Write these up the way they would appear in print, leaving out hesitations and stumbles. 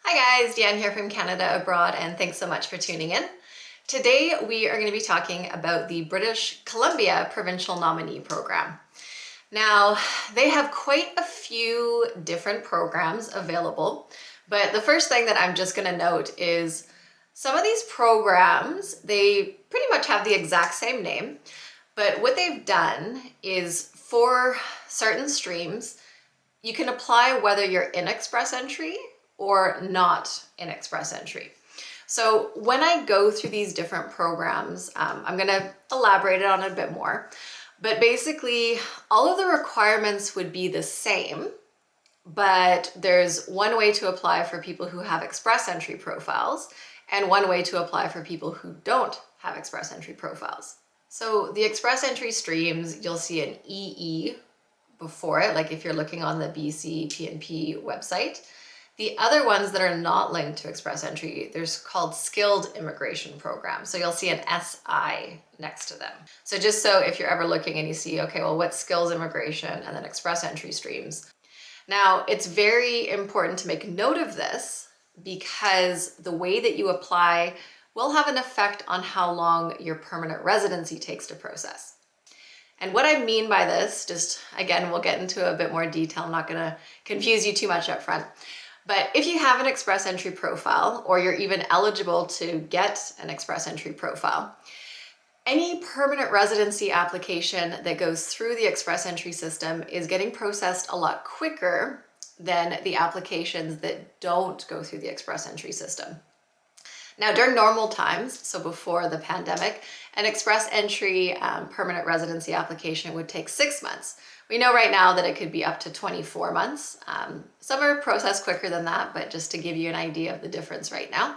Hi guys, Deanne here from Canada Abroad, and thanks so much for tuning in. Today we are going to be talking about the British Columbia Provincial Nominee Program. Now, they have quite a few different programs available, but the first thing that I'm just going to note is some of these programs, they pretty much have the exact same name, but what they've done is for certain streams, you can apply whether you're in Express Entry or not in Express Entry. So when I go through these different programs, I'm going to elaborate on it a bit more. But basically, all of the requirements would be the same, but there's one way to apply for people who have Express Entry profiles and one way to apply for people who don't have Express Entry profiles. So the Express Entry streams, you'll see an EE before it, like if you're looking on the BC PNP website. The other ones that are not linked to Express Entry, there's called Skilled Immigration Programs. So you'll see an SI next to them. So just so if you're ever looking and you see, okay, well, what's Skills Immigration and then Express Entry streams. Now, it's very important to make note of this because the way that you apply will have an effect on how long your permanent residency takes to process. And what I mean by this, just again, we'll get into a bit more detail. I'm not going to confuse you too much up front. But if you have an Express Entry profile, or you're even eligible to get an Express Entry profile, any permanent residency application that goes through the Express Entry system is getting processed a lot quicker than the applications that don't go through the Express Entry system. Now, during normal times, so before the pandemic, an Express Entry permanent residency application would take 6 months. We know right now that it could be up to 24 months. Some are processed quicker than that, but just to give you an idea of the difference right now.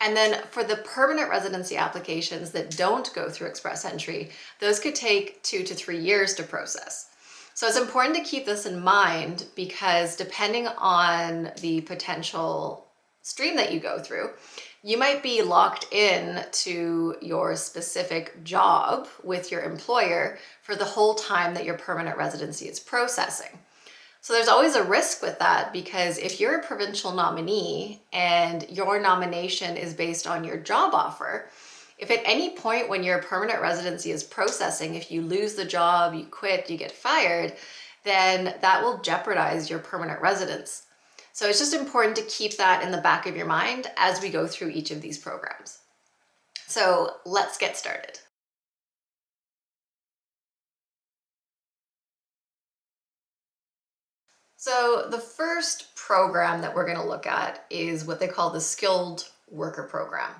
And then for the permanent residency applications that don't go through Express Entry, those could take 2 to 3 years to process. So it's important to keep this in mind because depending on the potential stream that you go through, you might be locked in to your specific job with your employer for the whole time that your permanent residency is processing. So there's always a risk with that because if you're a provincial nominee and your nomination is based on your job offer, if at any point when your permanent residency is processing, if you lose the job, you quit, you get fired, then that will jeopardize your permanent residence. So it's just important to keep that in the back of your mind as we go through each of these programs. So let's get started. So the first program that we're going to look at is what they call the Skilled Worker Program.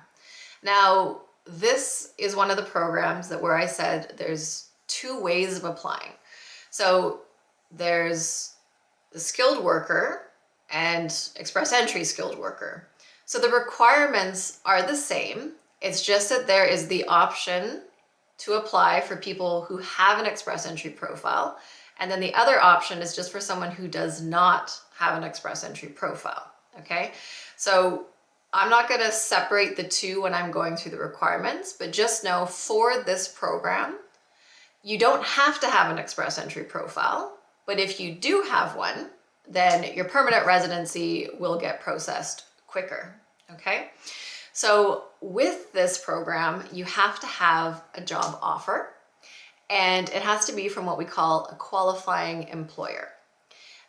Now, this is one of the programs that where I said there's two ways of applying. So there's the skilled worker and Express Entry skilled worker. So the requirements are the same. It's just that there is the option to apply for people who have an Express Entry profile. And then the other option is just for someone who does not have an Express Entry profile, okay? So I'm not gonna separate the two when I'm going through the requirements, but just know for this program, you don't have to have an Express Entry profile, but if you do have one, then your permanent residency will get processed quicker, okay? So with this program, you have to have a job offer, and it has to be from what we call a qualifying employer.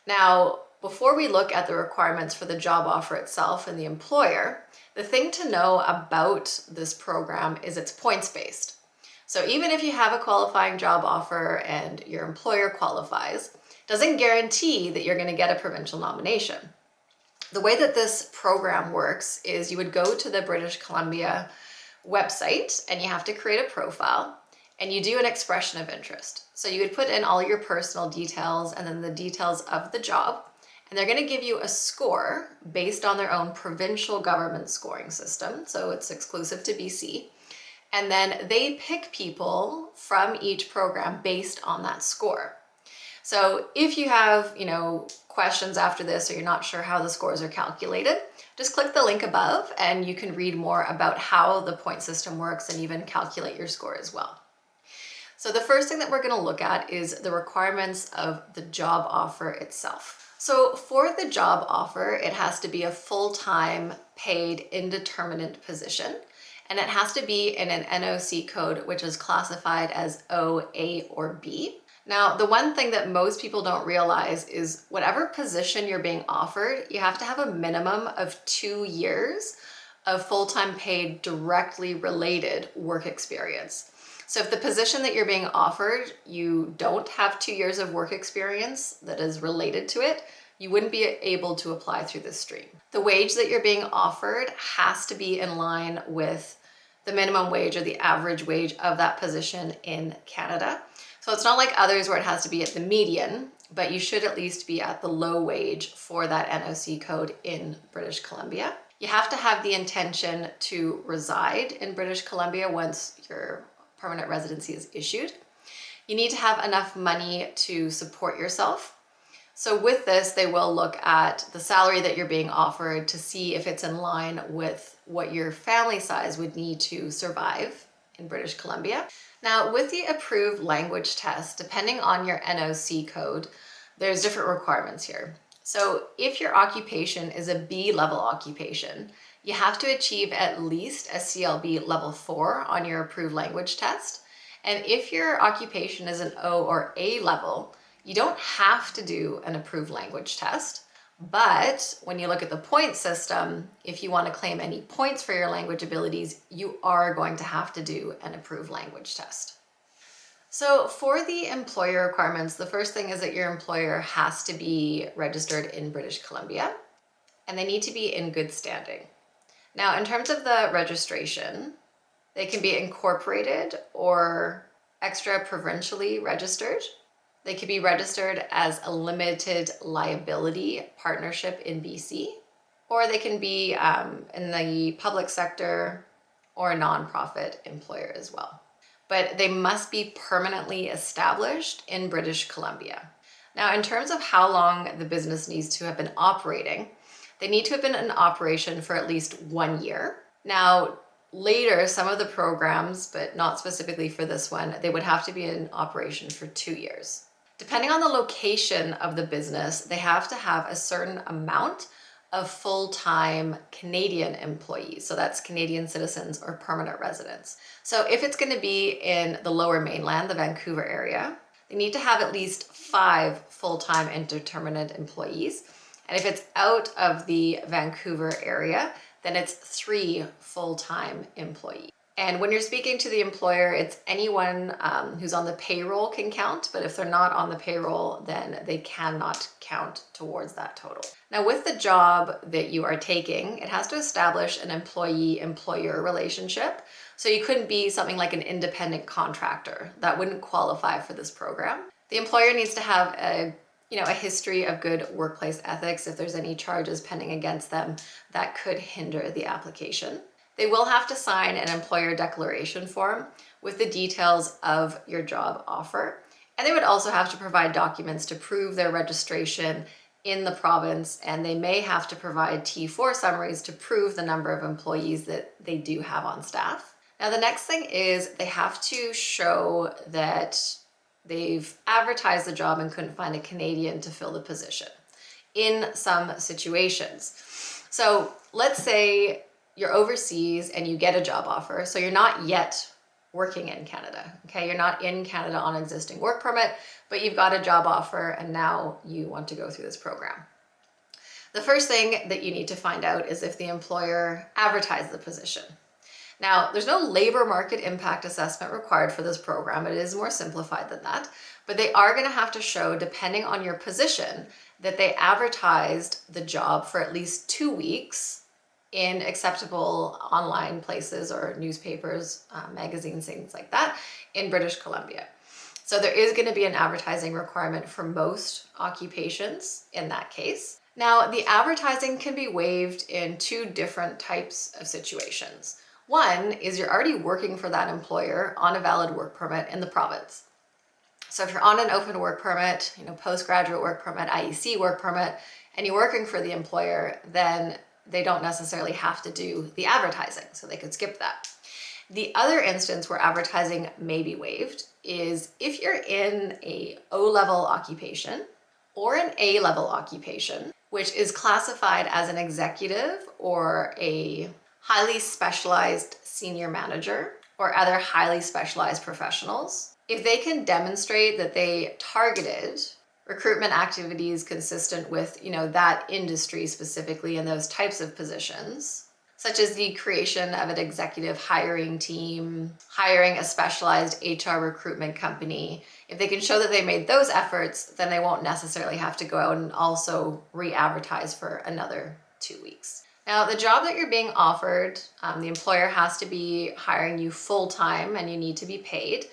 Now, before we look at the requirements for the job offer itself and the employer, the thing to know about this program is it's points-based. So even if you have a qualifying job offer and your employer qualifies, doesn't guarantee that you're going to get a provincial nomination. The way that this program works is you would go to the British Columbia website and you have to create a profile and you do an expression of interest. So you would put in all your personal details and then the details of the job, and they're going to give you a score based on their own provincial government scoring system. So it's exclusive to BC. And then they pick people from each program based on that score. So if you have, questions after this or you're not sure how the scores are calculated, just click the link above and you can read more about how the point system works and even calculate your score as well. So the first thing that we're going to look at is the requirements of the job offer itself. So for the job offer, it has to be a full-time paid indeterminate position, and it has to be in an NOC code which is classified as O, A, or B. Now, the one thing that most people don't realize is whatever position you're being offered, you have to have a minimum of 2 years of full-time paid directly related work experience. So if the position that you're being offered, you don't have 2 years of work experience that is related to it, you wouldn't be able to apply through this stream. The wage that you're being offered has to be in line with the minimum wage or the average wage of that position in Canada. So it's not like others where it has to be at the median, but you should at least be at the low wage for that NOC code in British Columbia. You have to have the intention to reside in British Columbia once your permanent residency is issued. You need to have enough money to support yourself. So with this, they will look at the salary that you're being offered to see if it's in line with what your family size would need to survive in British Columbia. Now, with the approved language test, depending on your NOC code, there's different requirements here. So if your occupation is a B level occupation, you have to achieve at least a CLB level 4 on your approved language test. And if your occupation is an O or A level, you don't have to do an approved language test. But when you look at the point system, if you want to claim any points for your language abilities, you are going to have to do an approved language test. So for the employer requirements, the first thing is that your employer has to be registered in British Columbia, and they need to be in good standing. Now, in terms of the registration, they can be incorporated or extra provincially registered. They could be registered as a limited liability partnership in BC, or they can be in the public sector or a nonprofit employer as well. But they must be permanently established in British Columbia. Now, in terms of how long the business needs to have been operating, they need to have been in operation for at least 1 year. Now, later, some of the programs, but not specifically for this one, they would have to be in operation for 2 years. Depending on the location of the business, they have to have a certain amount of full-time Canadian employees. So that's Canadian citizens or permanent residents. So if it's going to be in the Lower Mainland, the Vancouver area, they need to have at least 5 full-time indeterminate employees. And if it's out of the Vancouver area, then it's 3 full-time employees. And when you're speaking to the employer, it's anyone who's on the payroll can count, but if they're not on the payroll, then they cannot count towards that total. Now, with the job that you are taking, it has to establish an employee-employer relationship. So you couldn't be something like an independent contractor. That wouldn't qualify for this program. The employer needs to have a history of good workplace ethics. If there's any charges pending against them, that could hinder the application. They will have to sign an employer declaration form with the details of your job offer. And they would also have to provide documents to prove their registration in the province, and they may have to provide T4 summaries to prove the number of employees that they do have on staff. Now, the next thing is they have to show that they've advertised the job and couldn't find a Canadian to fill the position in some situations. So let's say you're overseas and you get a job offer. So you're not yet working in Canada, okay? You're not in Canada on an existing work permit, but you've got a job offer and now you want to go through this program. The first thing that you need to find out is if the employer advertised the position. Now, there's no labor market impact assessment required for this program. It is more simplified than that, but they are going to have to show, depending on your position, that they advertised the job for at least 2 weeks in acceptable online places or newspapers, magazines, things like that in British Columbia. So there is going to be an advertising requirement for most occupations in that case. Now, the advertising can be waived in 2 different types of situations. One is you're already working for that employer on a valid work permit in the province. So if you're on an open work permit, postgraduate work permit, IEC work permit, and you're working for the employer, then they don't necessarily have to do the advertising, so they could skip that. The other instance where advertising may be waived is if you're in a O-level occupation or an A-level occupation, which is classified as an executive or a highly specialized senior manager or other highly specialized professionals. If they can demonstrate that they targeted recruitment activities consistent with, that industry specifically and those types of positions, such as the creation of an executive hiring team, hiring a specialized HR recruitment company. If they can show that they made those efforts, then they won't necessarily have to go out and also re-advertise for another 2 weeks. Now, the job that you're being offered, the employer has to be hiring you full-time and you need to be paid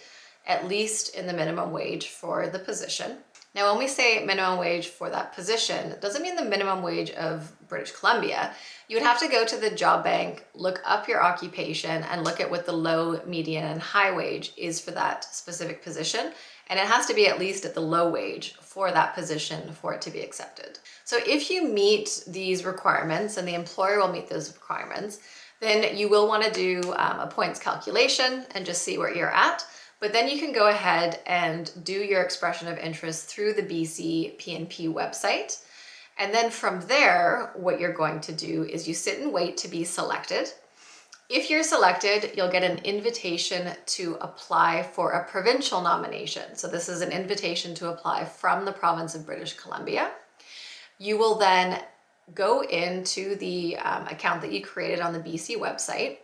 at least in the minimum wage for the position. Now, when we say minimum wage for that position, it doesn't mean the minimum wage of British Columbia. You would have to go to the job bank, look up your occupation, and look at what the low, median, and high wage is for that specific position. And it has to be at least at the low wage for that position for it to be accepted. So if you meet these requirements, and the employer will meet those requirements, then you will want to do a points calculation and just see where you're at. But then you can go ahead and do your expression of interest through the BC PNP website. And then from there, what you're going to do is you sit and wait to be selected. If you're selected, you'll get an invitation to apply for a provincial nomination. So this is an invitation to apply from the province of British Columbia. You will then go into the account that you created on the BC website,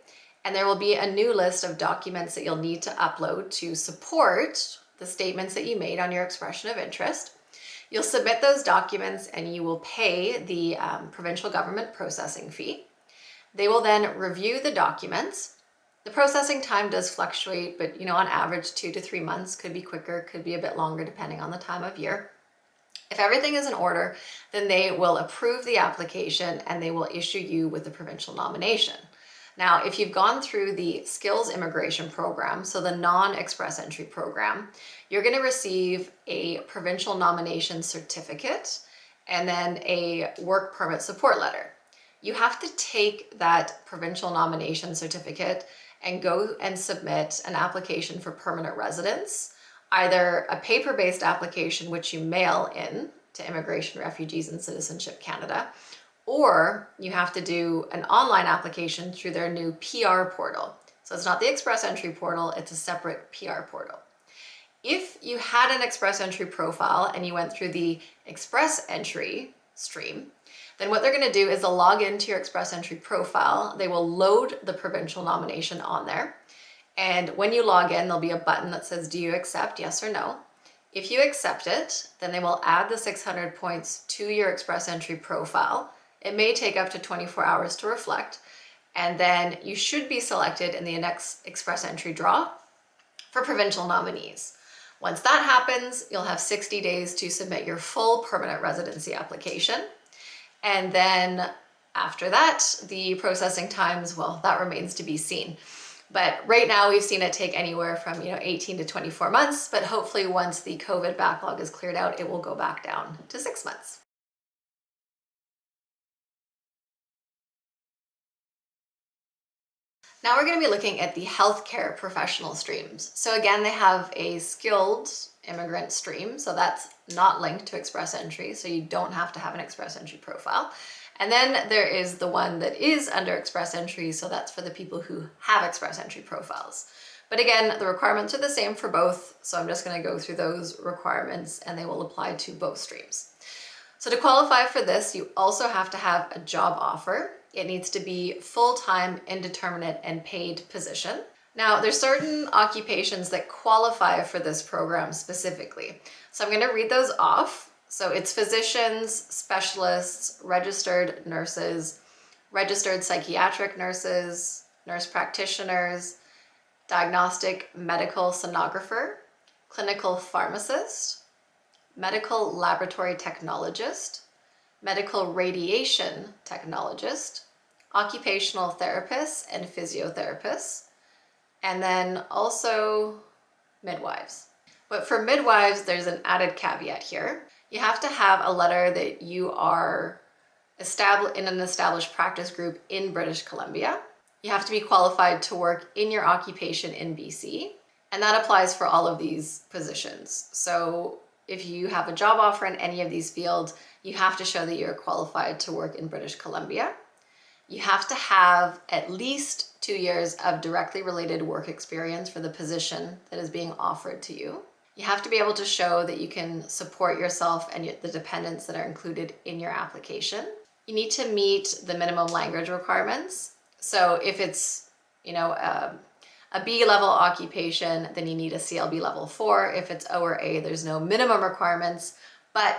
and there will be a new list of documents that you'll need to upload to support the statements that you made on your expression of interest. You'll submit those documents and you will pay the provincial government processing fee. They will then review the documents. The processing time does fluctuate, but on average 2 to 3 months, could be quicker, could be a bit longer depending on the time of year. If everything is in order, then they will approve the application and they will issue you with the provincial nomination. Now, if you've gone through the skills immigration program, so the non-express entry program, you're going to receive a provincial nomination certificate and then a work permit support letter. You have to take that provincial nomination certificate and go and submit an application for permanent residence, either a paper-based application which you mail in to Immigration, Refugees and Citizenship Canada, or you have to do an online application through their new PR portal. So it's not the express entry portal, it's a separate PR portal. If you had an express entry profile and you went through the express entry stream, then what they're going to do is they'll log into your express entry profile. They will load the provincial nomination on there. And when you log in, there'll be a button that says, do you accept, yes or no? If you accept it, then they will add the 600 points to your express entry profile. It may take up to 24 hours to reflect. And then you should be selected in the next express entry draw for provincial nominees. Once that happens, you'll have 60 days to submit your full permanent residency application. And then after that, the processing times, well, that remains to be seen. But right now we've seen it take anywhere from 18 to 24 months, but hopefully once the COVID backlog is cleared out, it will go back down to 6 months. Now we're going to be looking at the healthcare professional streams. So again, they have a skilled immigrant stream, so that's not linked to express entry, so you don't have to have an express entry profile. And then there is the one that is under express entry, so that's for the people who have express entry profiles. But again, the requirements are the same for both, so I'm just going to go through those requirements and they will apply to both streams. So to qualify for this, you also have to have a job offer. It needs to be full-time, indeterminate, and paid position. Now, there's certain occupations that qualify for this program specifically. So I'm going to read those off. So it's physicians, specialists, registered nurses, registered psychiatric nurses, nurse practitioners, diagnostic medical sonographer, clinical pharmacist, medical laboratory technologist, medical radiation technologist, occupational therapists and physiotherapists, and then also midwives. But for midwives, there's an added caveat here. You have to have a letter that you are in an established practice group in British Columbia. You have to be qualified to work in your occupation in BC, and that applies for all of these positions. So if you have a job offer in any of these fields, you have to show that you're qualified to work in British Columbia. You have to have at least 2 years of directly related work experience for the position that is being offered to you. You have to be able to show that you can support yourself and the dependents that are included in your application. You need to meet the minimum language requirements. So if it's, a B level occupation, then you need a CLB level 4. If it's O or A, there's no minimum requirements. But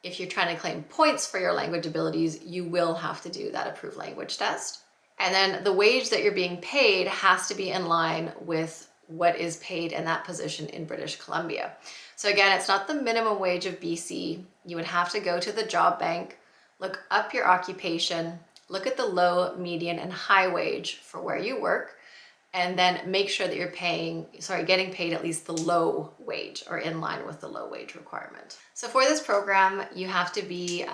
if you're trying to claim points for your language abilities, you will have to do that approved language test. And then the wage that you're being paid has to be in line with what is paid in that position in British Columbia. So again, it's not the minimum wage of BC. You would have to go to the job bank, look up your occupation, look at the low, median, and high wage for where you work, and then make sure that you're getting paid at least the low wage or in line with the low wage requirement. So for this program, you have to be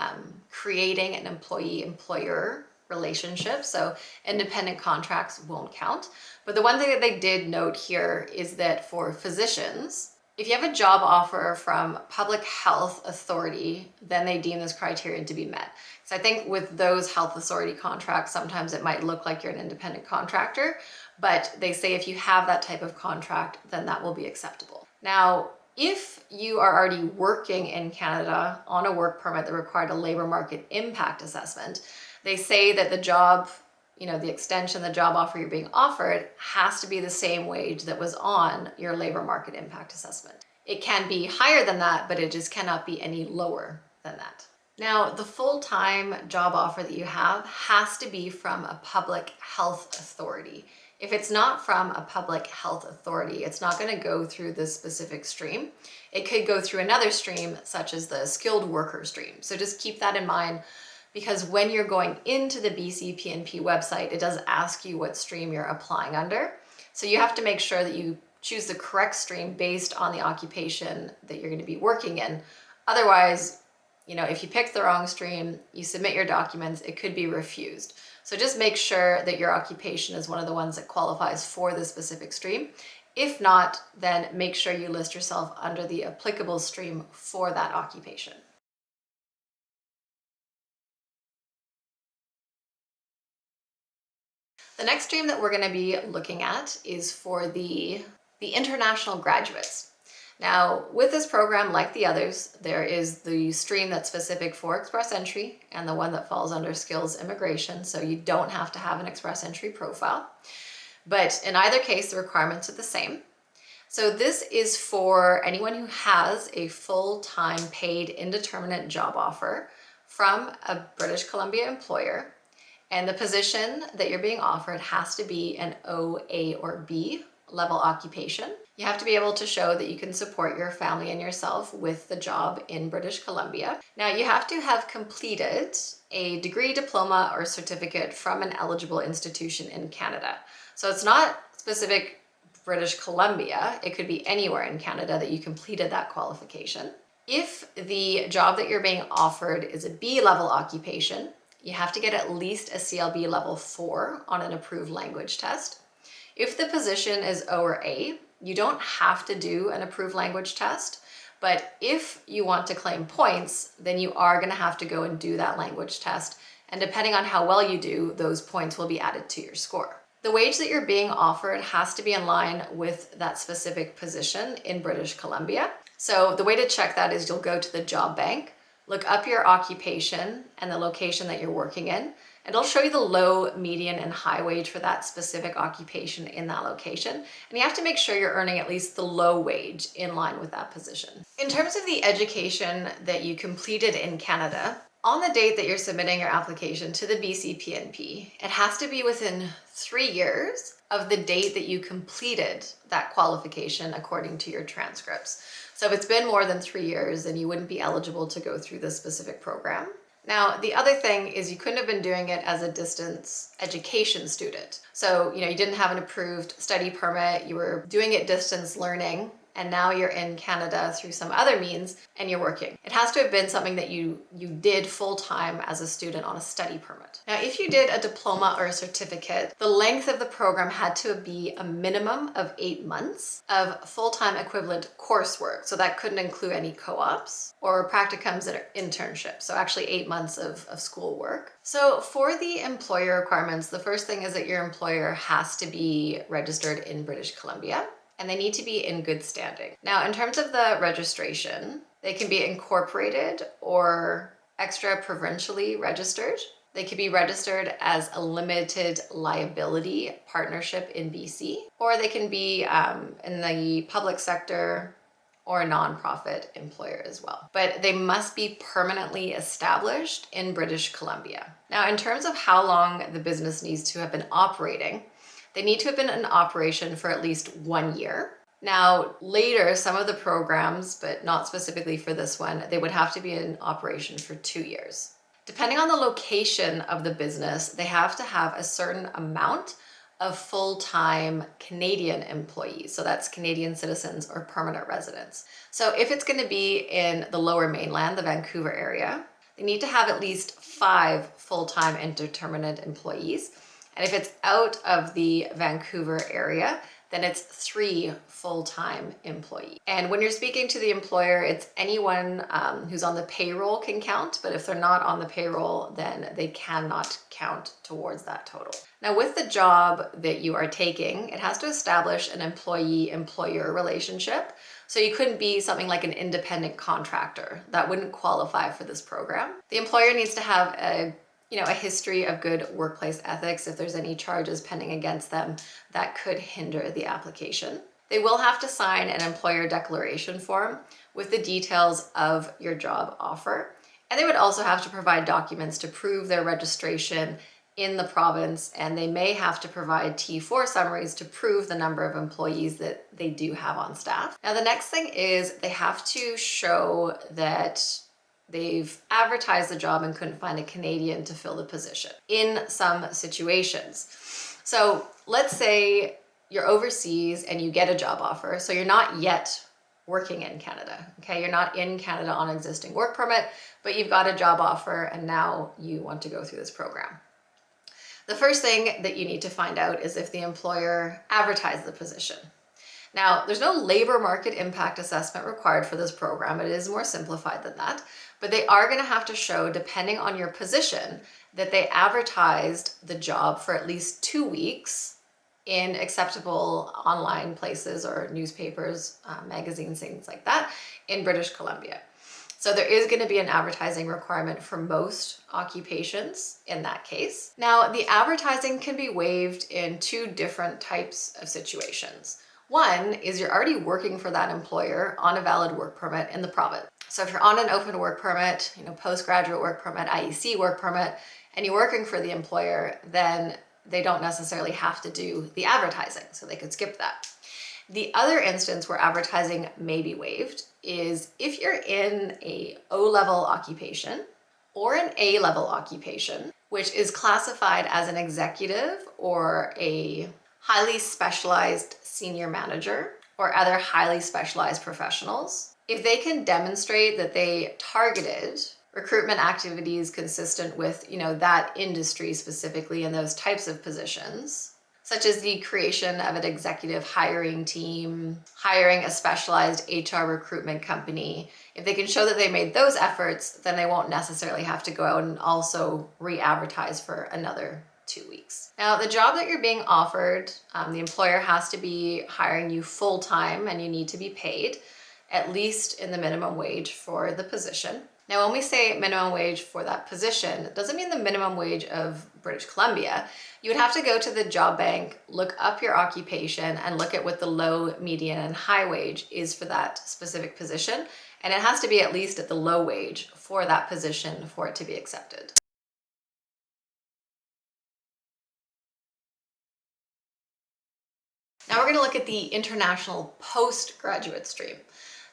creating an employee-employer relationship. So independent contracts won't count. But the one thing that they did note here is that for physicians, if you have a job offer from public health authority, then they deem this criterion to be met. So I think with those health authority contracts, sometimes it might look like you're an independent contractor, but they say if you have that type of contract, then that will be acceptable. Now, if you are already working in Canada on a work permit that required a labor market impact assessment, they say that the job, the extension, the job offer you're being offered has to be the same wage that was on your labor market impact assessment. It can be higher than that, but it just cannot be any lower than that. Now, the full-time job offer that you have has to be from a public health authority. If it's not from a public health authority, it's not going to go through this specific stream. It could go through another stream, such as the skilled worker stream. So just keep that in mind, because when you're going into the BC PNP website, it does ask you what stream you're applying under. So you have to make sure that you choose the correct stream based on the occupation that you're going to be working in. Otherwise, if you pick the wrong stream, you submit your documents, it could be refused. So just make sure that your occupation is one of the ones that qualifies for the specific stream. If not, then make sure you list yourself under the applicable stream for that occupation. The next stream that we're going to be looking at is for the international graduates. Now, with this program, like the others, there is the stream that's specific for express entry and the one that falls under skills immigration, so you don't have to have an express entry profile. But in either case, the requirements are the same. So this is for anyone who has a full-time paid indeterminate job offer from a British Columbia employer, and the position that you're being offered has to be an O, A, or B level occupation. You have to be able to show that you can support your family and yourself with the job in British Columbia. Now, you have to have completed a degree, diploma, or certificate from an eligible institution in Canada. So it's not specific British Columbia. It could be anywhere in Canada that you completed that qualification. If the job that you're being offered is a B level occupation, you have to get at least a CLB level 4 on an approved language test. If the position is O or A, you don't have to do an approved language test, but if you want to claim points, then you are going to have to go and do that language test, and depending on how well you do, those points will be added to your score. The wage that you're being offered has to be in line with that specific position in British Columbia. So the way to check that is you'll go to the job bank, look up your occupation and the location that you're working in, and it'll show you the low, median, and high wage for that specific occupation in that location. And you have to make sure you're earning at least the low wage in line with that position. In terms of the education that you completed in Canada, on the date that you're submitting your application to the BC PNP, it has to be within 3 years of the date that you completed that qualification according to your transcripts. So if it's been more than 3 years, then you wouldn't be eligible to go through this specific program. Now, the other thing is you couldn't have been doing it as a distance education student. So, you didn't have an approved study permit, you were doing it distance learning, and now you're in Canada through some other means and you're working. It has to have been something that you did full-time as a student on a study permit. Now, if you did a diploma or a certificate, the length of the program had to be a minimum of 8 months of full-time equivalent coursework. So that couldn't include any co-ops or practicums or internships. So actually 8 months of school work. So for the employer requirements, the first thing is that your employer has to be registered in British Columbia, and they need to be in good standing. Now, in terms of the registration, they can be incorporated or extra provincially registered. They could be registered as a limited liability partnership in BC, or they can be in the public sector or a nonprofit employer as well. But they must be permanently established in British Columbia. Now, in terms of how long the business needs to have been operating, they need to have been in operation for at least 1 year. Now, later, some of the programs, but not specifically for this one, they would have to be in operation for 2 years. Depending on the location of the business, they have to have a certain amount of full-time Canadian employees. So that's Canadian citizens or permanent residents. So if it's going to be in the Lower Mainland, the Vancouver area, they need to have at least 5 full-time indeterminate employees. And if it's out of the Vancouver area, then it's 3 full-time employees. And when you're speaking to the employer, it's anyone who's on the payroll can count, but if they're not on the payroll, then they cannot count towards that total. Now, with the job that you are taking, it has to establish an employee-employer relationship. So you couldn't be something like an independent contractor. That wouldn't qualify for this program. The employer needs to have a history of good workplace ethics. If there's any charges pending against them, that could hinder the application. They will have to sign an employer declaration form with the details of your job offer. And they would also have to provide documents to prove their registration in the province, and they may have to provide T4 summaries to prove the number of employees that they do have on staff. Now, the next thing is they have to show that they've advertised the job and couldn't find a Canadian to fill the position in some situations. So let's say you're overseas and you get a job offer. So you're not yet working in Canada, okay? You're not in Canada on an existing work permit, but you've got a job offer and now you want to go through this program. The first thing that you need to find out is if the employer advertised the position. Now, there's no labor market impact assessment required for this program. It is more simplified than that, but they are going to have to show, depending on your position, that they advertised the job for at least 2 weeks in acceptable online places or newspapers, magazines, things like that in British Columbia. So there is going to be an advertising requirement for most occupations in that case. Now, the advertising can be waived in 2 different types of situations. One is you're already working for that employer on a valid work permit in the province. So if you're on an open work permit, postgraduate work permit, IEC work permit, and you're working for the employer, then they don't necessarily have to do the advertising, so they could skip that. The other instance where advertising may be waived is if you're in a O-level occupation or an A-level occupation, which is classified as an executive or a highly specialized senior manager or other highly specialized professionals. If they can demonstrate that they targeted recruitment activities consistent with, that industry specifically and those types of positions, such as the creation of an executive hiring team, hiring a specialized HR recruitment company. If they can show that they made those efforts, then they won't necessarily have to go out and also re-advertise for another 2 weeks. Now, the job that you're being offered, the employer has to be hiring you full-time and you need to be paid at least in the minimum wage for the position. Now, when we say minimum wage for that position, it doesn't mean the minimum wage of British Columbia. You would have to go to the job bank, look up your occupation, and look at what the low, median, and high wage is for that specific position. And it has to be at least at the low wage for that position for it to be accepted. Now we're going to look at the international postgraduate stream.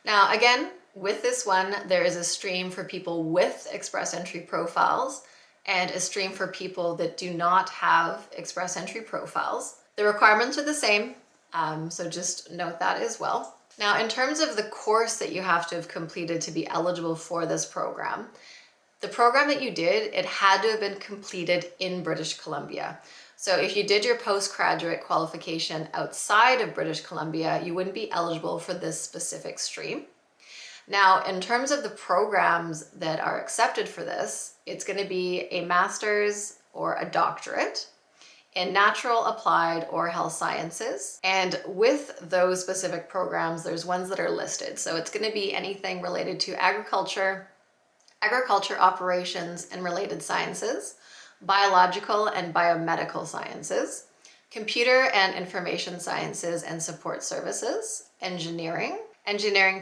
Now, again, with this one, there is a stream for people with express entry profiles and a stream for people that do not have express entry profiles. The requirements are the same, so just note that as well. Now, in terms of the course that you have to have completed to be eligible for this program, the program that you did, it had to have been completed in British Columbia. So if you did your postgraduate qualification outside of British Columbia, you wouldn't be eligible for this specific stream. Now, in terms of the programs that are accepted for this, it's going to be a master's or a doctorate in natural, applied, or health sciences. And with those specific programs, there's ones that are listed. So it's going to be anything related to agriculture operations and related sciences, biological and biomedical sciences, computer and information sciences and support services, engineering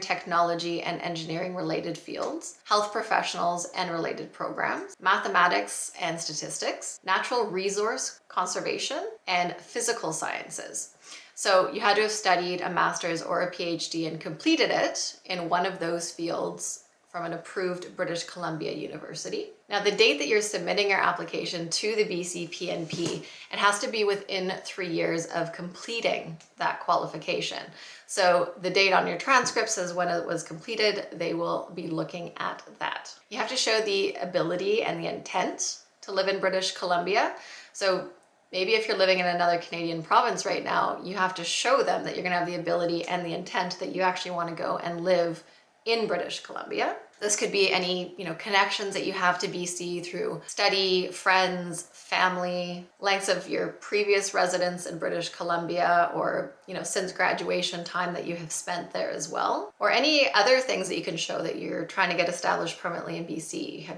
technology and engineering related fields, health professionals and related programs, mathematics and statistics, natural resource conservation, and physical sciences. So you had to have studied a master's or a PhD and completed it in one of those fields from an approved British Columbia university. Now, the date that you're submitting your application to the BC PNP, it has to be within 3 years of completing that qualification. So the date on your transcript says when it was completed. They will be looking at that. You have to show the ability and the intent to live in British Columbia. So maybe if you're living in another Canadian province right now, you have to show them that you're gonna have the ability and the intent that you actually wanna go and live in British Columbia. This could be any, connections that you have to BC through study, friends, family, lengths of your previous residence in British Columbia, or, since graduation time that you have spent there as well, or any other things that you can show that you're trying to get established permanently in BC.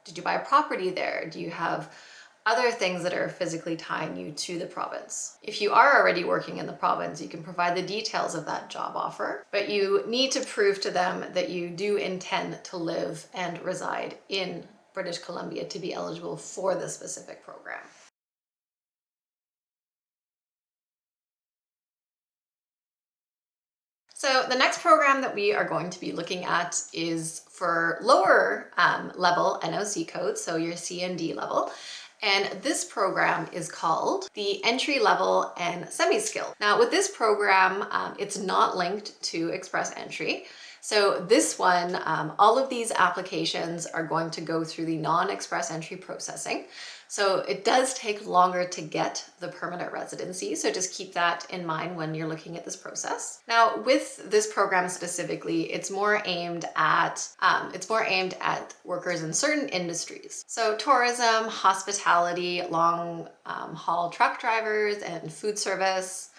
Did you buy a property there? Do you have other things that are physically tying you to the province? If you are already working in the province, you can provide the details of that job offer, but you need to prove to them that you do intend to live and reside in British Columbia to be eligible for this specific program. So the next program that we are going to be looking at is for lower level NOC codes, so your C and D level. And this program is called the Entry Level and Semi-Skilled. Now with this program, it's not linked to Express Entry. So this one, all of these applications are going to go through the non-Express Entry processing. So it does take longer to get the permanent residency. So just keep that in mind when you're looking at this process. Now with this program specifically, it's more aimed at workers in certain industries. So tourism, hospitality, long haul truck drivers, and food service.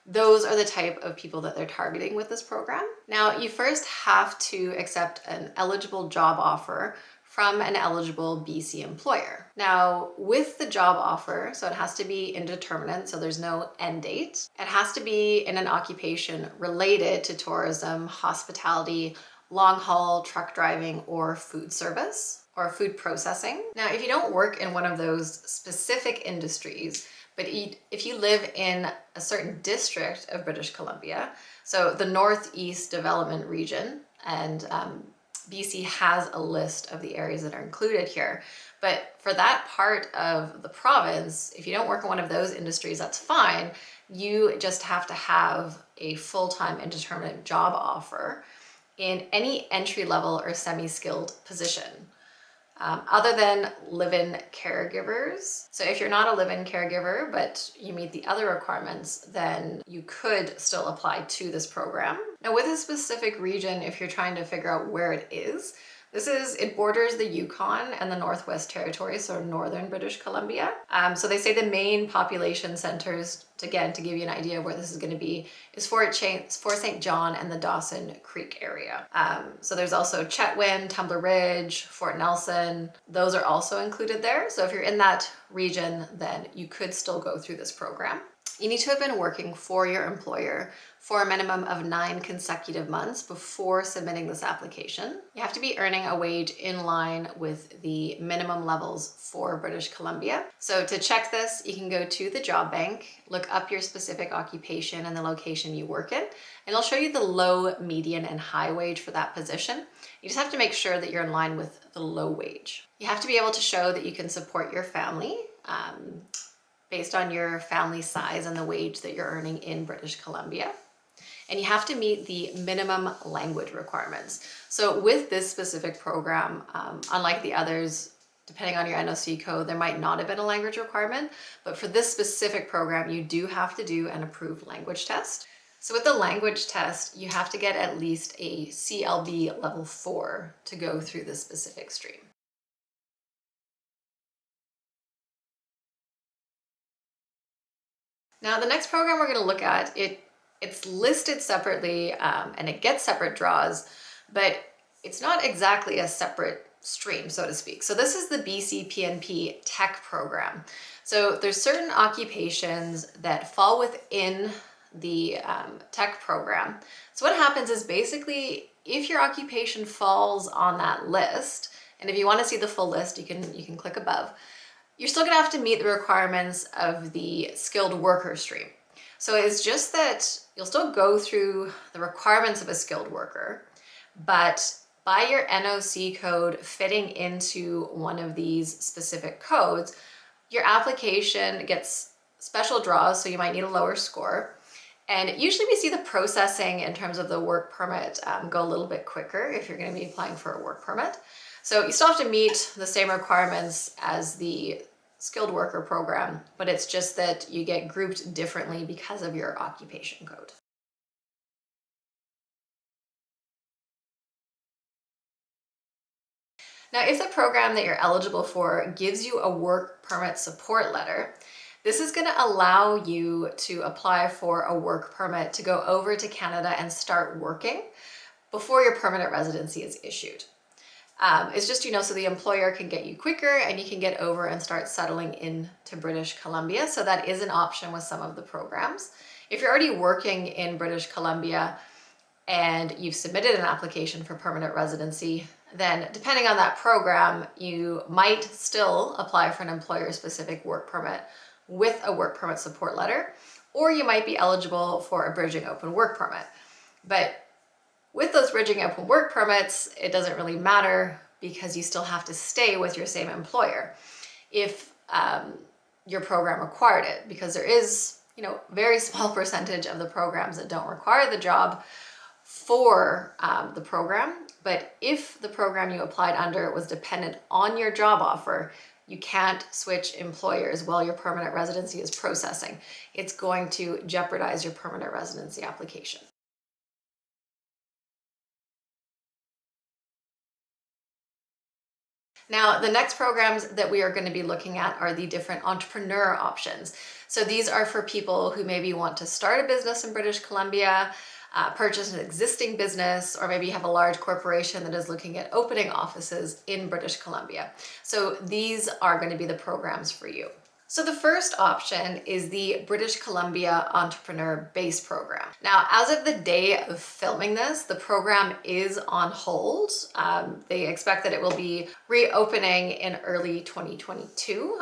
Those are the type of people that they're targeting with this program. Now, you first have to accept an eligible job offer from an eligible BC employer. Now, with the job offer, so it has to be indeterminate, so there's no end date. It has to be in an occupation related to tourism, hospitality, long haul truck driving, or food service, or food processing. Now, if you don't work in one of those specific industries, but if you live in a certain district of British Columbia, so the Northeast Development Region, and BC has a list of the areas that are included here. But for that part of the province, if you don't work in one of those industries, that's fine. You just have to have a full-time indeterminate job offer in any entry-level or semi-skilled position. Other than live-in caregivers. So if you're not a live-in caregiver, but you meet the other requirements, then you could still apply to this program. Now with a specific region, if you're trying to figure out where it is, it borders the Yukon and the Northwest Territories, so northern British Columbia. So they say the main population centers, to give you an idea of where this is going to be, is Fort St. John and the Dawson Creek area. So there's also Chetwynd, Tumbler Ridge, Fort Nelson. Those are also included there. So if you're in that region, then you could still go through this program. You need to have been working for your employer for a minimum of 9 consecutive months before submitting this application. You have to be earning a wage in line with the minimum levels for British Columbia. So to check this, you can go to the job bank, look up your specific occupation and the location you work in, and it'll show you the low, median, and high wage for that position. You just have to make sure that you're in line with the low wage. You have to be able to show that you can support your family based on your family size and the wage that you're earning in British Columbia. and you have to meet the minimum language requirements. So with this specific program, unlike the others, depending on your NOC code, there might not have been a language requirement, but for this specific program, you do have to do an approved language test. So with the language test, you have to get at least a CLB level 4 to go through this specific stream. Now, the next program we're going to look at, it's listed separately and it gets separate draws, but it's not exactly a separate stream, so to speak. So this is the BC PNP Tech Program. So there's certain occupations that fall within the tech program. So what happens is basically if your occupation falls on that list, and if you want to see the full list, you can click above, you're still gonna have to meet the requirements of the skilled worker stream. So it's just that you'll still go through the requirements of a skilled worker, but by your NOC code fitting into one of these specific codes, your application gets special draws, so you might need a lower score. And usually we see the processing in terms of the work permit go a little bit quicker if you're gonna be applying for a work permit. So you still have to meet the same requirements as the skilled worker program, but it's just that you get grouped differently because of your occupation code. Now, if the program that you're eligible for gives you a work permit support letter, this is going to allow you to apply for a work permit to go over to Canada and start working before your permanent residency is issued. It's just, so the employer can get you quicker and you can get over and start settling into British Columbia. So that is an option with some of the programs. If you're already working in British Columbia and you've submitted an application for permanent residency, then depending on that program, you might still apply for an employer-specific work permit with a work permit support letter, or you might be eligible for a bridging open work permit. But with those bridging open work permits, it doesn't really matter because you still have to stay with your same employer if your program required it, because there is, very small percentage of the programs that don't require the job for the program. But if the program you applied under was dependent on your job offer, you can't switch employers while your permanent residency is processing. It's going to jeopardize your permanent residency application. Now, the next programs that we are going to be looking at are the different entrepreneur options. So these are for people who maybe want to start a business in British Columbia, purchase an existing business, or maybe you have a large corporation that is looking at opening offices in British Columbia. So these are going to be the programs for you. So the first option is the British Columbia Entrepreneur Base Program. Now, as of the day of filming this, the program is on hold. They expect that it will be reopening in early 2022.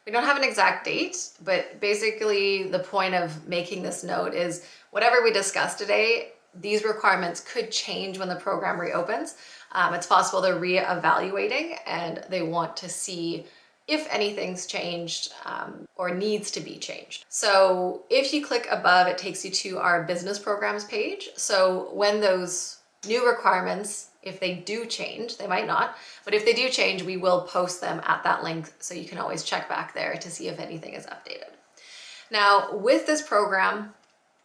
We don't have an exact date, but basically the point of making this note is whatever we discussed today, these requirements could change when the program reopens. It's possible they're re-evaluating and they want to see if anything's changed or needs to be changed. So if you click above, it takes you to our business programs page. So when those new requirements, if they do change, they might not, but if they do change, we will post them at that link. So you can always check back there to see if anything is updated. Now with this program,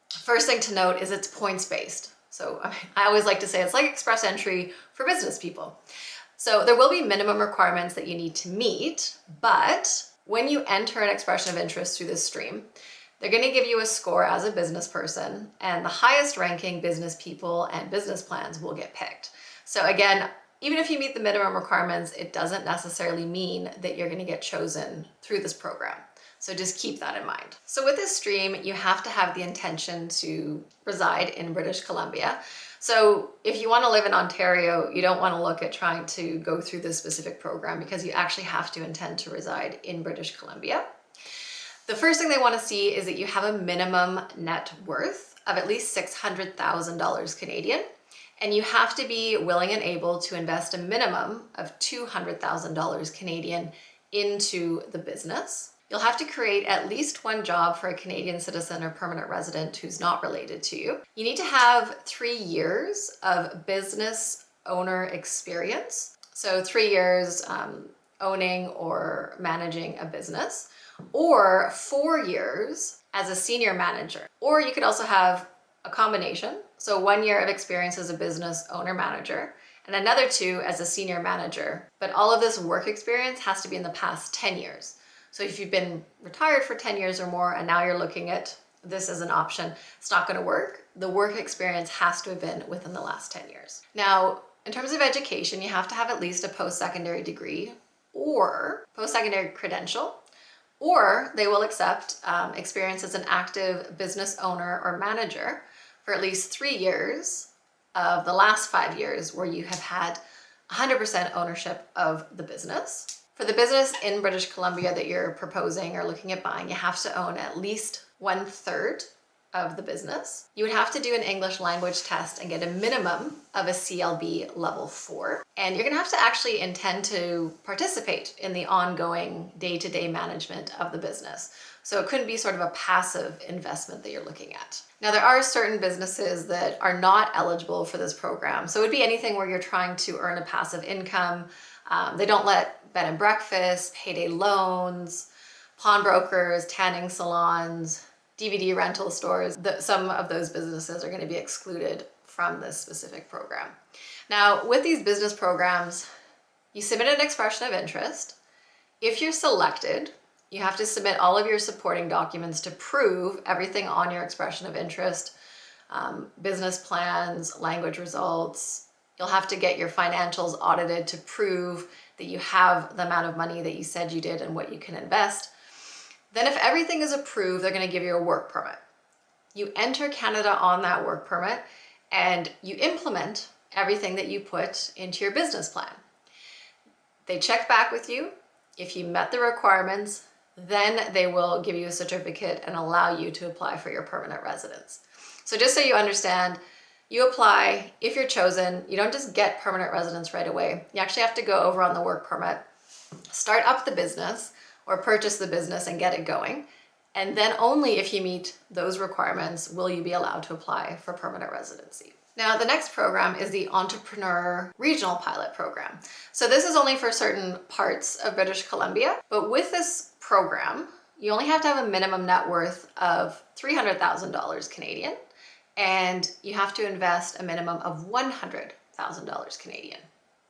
first thing to note is it's points-based. So I always like to say it's like express entry for business people. So there will be minimum requirements that you need to meet, but when you enter an expression of interest through this stream, they're going to give you a score as a business person, and the highest ranking business people and business plans will get picked. So again, even if you meet the minimum requirements, it doesn't necessarily mean that you're going to get chosen through this program. So just keep that in mind. So with this stream, you have to have the intention to reside in British Columbia. So if you want to live in Ontario, you don't want to look at trying to go through this specific program because you actually have to intend to reside in British Columbia. The first thing they want to see is that you have a minimum net worth of at least $600,000 Canadian, and you have to be willing and able to invest a minimum of $200,000 Canadian into the business. You'll have to create at least one job for a Canadian citizen or permanent resident who's not related to you. You need to have 3 years of business owner experience. So 3 years owning or managing a business, or 4 years as a senior manager. Or you could also have a combination. So 1 year of experience as a business owner manager and another 2 as a senior manager. But all of this work experience has to be in the past 10 years. So if you've been retired for 10 years or more and now you're looking at this as an option, it's not going to work. The work experience has to have been within the last 10 years. Now, in terms of education, you have to have at least a post-secondary degree or post-secondary credential, or they will accept experience as an active business owner or manager for at least 3 years of the last 5 years where you have had 100% ownership of the business. For the business in British Columbia that you're proposing or looking at buying, you have to own at least 1/3 of the business. You would have to do an English language test and get a minimum of a CLB level 4. And you're gonna have to actually intend to participate in the ongoing day-to-day management of the business. So it couldn't be sort of a passive investment that you're looking at. Now, there are certain businesses that are not eligible for this program. So it would be anything where you're trying to earn a passive income. They don't let bed and breakfast, payday loans, pawnbrokers, tanning salons, DVD rental stores. Some of those businesses are going to be excluded from this specific program. Now, with these business programs, you submit an expression of interest. If you're selected, you have to submit all of your supporting documents to prove everything on your expression of interest, business plans, language results. You'll have to get your financials audited to prove that you have the amount of money that you said you did and what you can invest. Then if everything is approved, they're going to give you a work permit. You enter Canada on that work permit and you implement everything that you put into your business plan. They check back with you. If you met the requirements, then they will give you a certificate and allow you to apply for your permanent residence. So just so you understand, you apply. If you're chosen, you don't just get permanent residence right away. You actually have to go over on the work permit, start up the business or purchase the business and get it going. And then only if you meet those requirements will you be allowed to apply for permanent residency. Now, the next program is the Entrepreneur Regional Pilot Program. So this is only for certain parts of British Columbia, but with this program, you only have to have a minimum net worth of $300,000 Canadian, and you have to invest a minimum of $100,000 Canadian.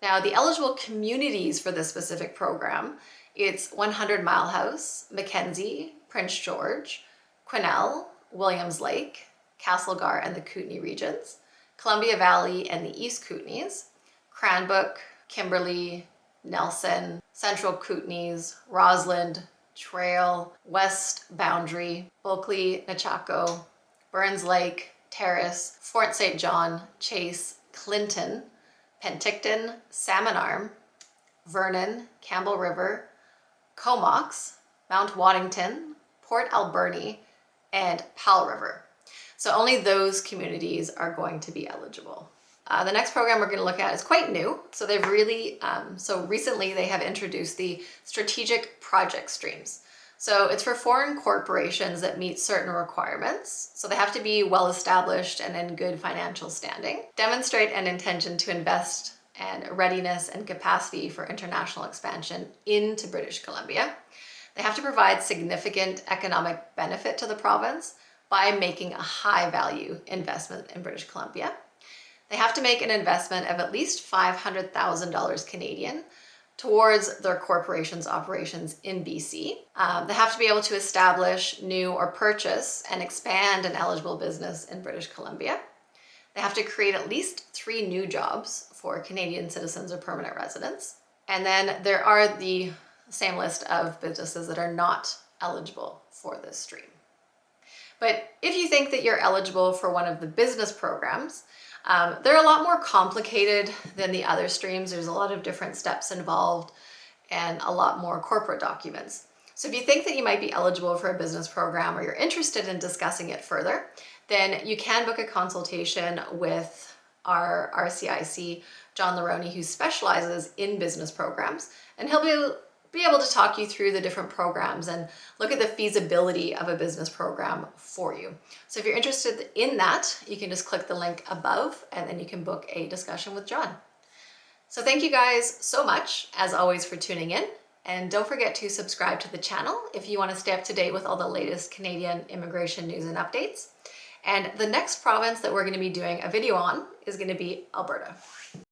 Now, the eligible communities for this specific program, it's 100 Mile House, Mackenzie, Prince George, Quesnel, Williams Lake, Castlegar and the Kootenay regions, Columbia Valley and the East Kootenays, Cranbrook, Kimberley, Nelson, Central Kootenays, Rossland, Trail, West Boundary, Bulkley, Nechako, Burns Lake, Terrace, Fort St. John, Chase, Clinton, Penticton, Salmon Arm, Vernon, Campbell River, Comox, Mount Waddington, Port Alberni, and Powell River. So only those communities are going to be eligible. The next program we're going to look at is quite new. So they've really, recently they have introduced the strategic project streams. So it's for foreign corporations that meet certain requirements. So they have to be well established and in good financial standing, demonstrate an intention to invest and readiness and capacity for international expansion into British Columbia. They have to provide significant economic benefit to the province by making a high value investment in British Columbia. They have to make an investment of at least $500,000 Canadian towards their corporation's operations in BC. They have to be able to establish new or purchase and expand an eligible business in British Columbia. They have to create at least 3 new jobs for Canadian citizens or permanent residents. And then there are the same list of businesses that are not eligible for this stream. But if you think that you're eligible for one of the business programs, they're a lot more complicated than the other streams. There's a lot of different steps involved and a lot more corporate documents. So if you think that you might be eligible for a business program or you're interested in discussing it further, then you can book a consultation with our RCIC, John Laroni, who specializes in business programs, and he'll be be able to talk you through the different programs and look at the feasibility of a business program for you. So if you're interested in that, you can just click the link above and then you can book a discussion with John. So thank you guys so much, as always, for tuning in. And don't forget to subscribe to the channel if you want to stay up to date with all the latest Canadian immigration news and updates. And the next province that we're going to be doing a video on is going to be Alberta.